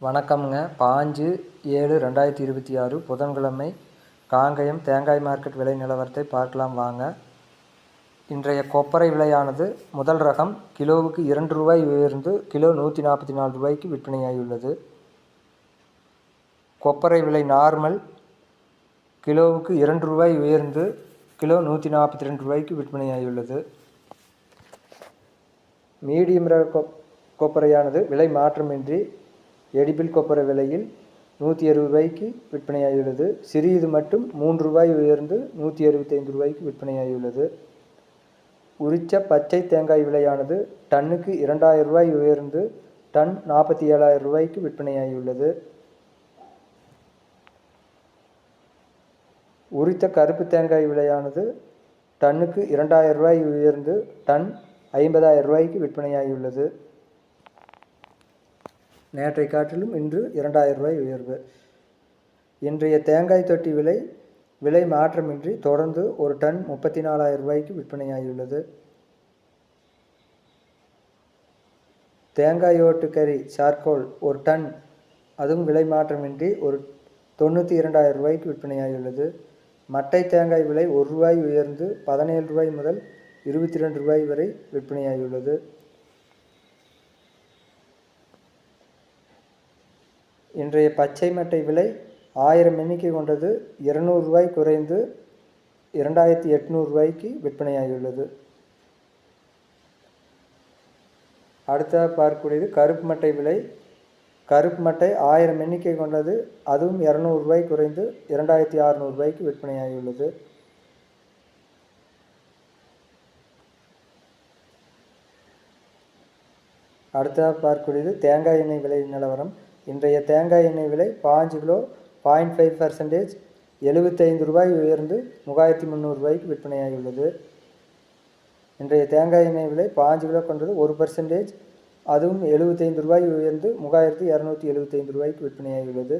வணக்கம்ங்க. 5/7/2026 புதன்கிழமை காங்கயம் தேங்காய் மார்க்கெட் விலை நிலவரத்தை பார்க்கலாம் வாங்க. இன்றைய கொப்பரை விலையானது முதல் ரகம் கிலோவுக்கு ரூ. 2 உயர்ந்து கிலோ ரூ. 144 விற்பனையாகியுள்ளது. கொப்பரை விலை நார்மல் கிலோவுக்கு ரூ. 2 உயர்ந்து கிலோ ரூ. 142 விற்பனையாகியுள்ளது. மீடியம் ரக கொப்பரையானது விலை மாற்றமின்றி எடிபிள் கொப்பரை விலையில் ரூ. 160 விற்பனையாகியுள்ளது. சிறியது மட்டும் ரூ. 3 உயர்ந்து ரூ. 165 விற்பனையாகியுள்ளது. உரிச்ச பச்சை தேங்காய் விலையானது டன்னுக்கு ரூ. 2000 உயர்ந்து டன் ரூ. 47,000 விற்பனையாகியுள்ளது. உரித்த கருப்பு தேங்காய் விலையானது டன்னுக்கு ரூ. 2000 உயர்ந்து டன் ரூ. 50,000 விற்பனையாகியுள்ளது. நேற்றை காட்டிலும் இன்று ரூ. 2000 உயர்வு. இன்றைய தேங்காய் தொட்டி விலை மாற்றமின்றி தொடர்ந்து ஒரு டன் ரூ. 34,000 விற்பனையாகியுள்ளது. தேங்காய் ஓட்டுக்கறி சார்கோல் ஒரு டன் அதுவும் விலை மாற்றமின்றி ஒரு ரூ. 92,000 விற்பனையாகியுள்ளது. மட்டை தேங்காய் விலை ரூ. 1 உயர்ந்து ரூ. 17 முதல் ரூ. 22 வரை விற்பனையாகியுள்ளது. இன்றைய பச்சை மட்டை விலை 1000 எண்ணிக்கை கொண்டது ரூ. 200 குறைந்து ரூ. 2,800 விற்பனையாகியுள்ளது. அடுத்த பார்க்கக்கூடியது கருப்பு மட்டை விலை. கருப்பு மட்டை 1000 எண்ணிக்கை கொண்டது அதுவும் ரூ. 200 குறைந்து ரூ. 2,600 விற்பனையாகியுள்ளது. அடுத்த பார்க்கக்கூடியது தேங்காய் எண்ணெய் விலை நிலவரம். இன்றைய தேங்காய் எண்ணெய் விலை 5 கிலோ 0.5% ரூ. 75 உயர்ந்து ரூ. 3,300 விற்பனையாகியுள்ளது. இன்றைய தேங்காய் எண்ணெய் விலை 5 கிலோ கொண்டது 1% அதுவும் ரூ. 75 உயர்ந்து ரூ. 3,275 விற்பனையாகியுள்ளது.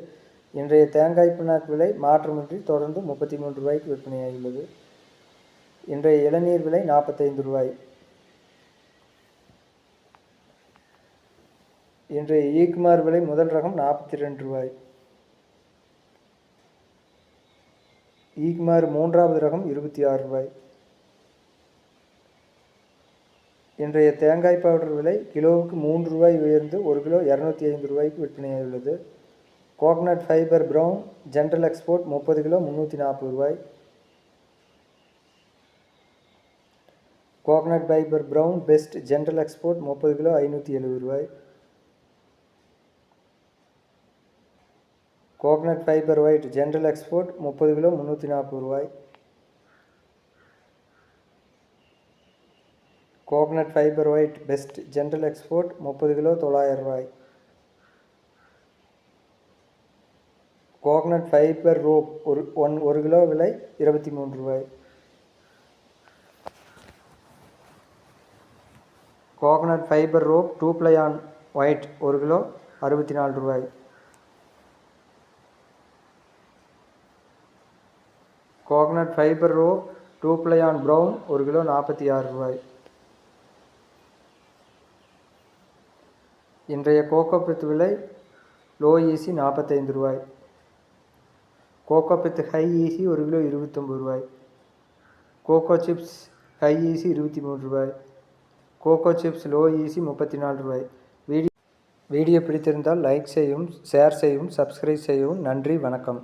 இன்றைய தேங்காய் பிண்ணாக்கு விலை மாற்றமின்றி தொடர்ந்து ரூ. 33 விற்பனையாகியுள்ளது. இன்றைய இளநீர் விலை ரூ. 45. இன்றைய ஈக்குமார் விலை முதல் ரகம் ரூ. 42. ஈக்குமார் மூன்றாவது ரகம் ரூ. 26. இன்றைய தேங்காய் பவுடர் விலை கிலோவுக்கு ரூ. 3 உயர்ந்து ஒரு கிலோ ரூ. 205 விற்பனையாகியுள்ளது. Coconut fibre brown general export 30 kilo ரூ. 340. Coconut fibre brown best general export 30 kilo ரூ. 570. Coconut fibre white general export 30 kilo ரூ. 340. Coconut fibre white best general export 30 kilo ரூ. 900. கோகனட் ஃபைபர் ரோப் ஒரு கிலோ விலை ரூ. 23. Coconut fibre rope 2 ply on white ஒரு kilo ரூ. 64. Coconut fibre rope 2 ply on brown ஒரு kilo ரூ. 46. இன்றைய கோகோ பித் விலை லோ ஈசி ரூ. 45. கோகோ பித் ஹை ஈசி ஒரு கிலோ ரூ. 29. கோகோ சிப்ஸ் ஹை ஈசி ரூ. 23. கோகோ சிப்ஸ் லோ ஈசி ரூ. 34. வீடியோ பிடித்திருந்தால் லைக் செய்யவும், ஷேர் செய்யவும், சப்ஸ்கிரைப் செய்யவும். நன்றி, வணக்கம்.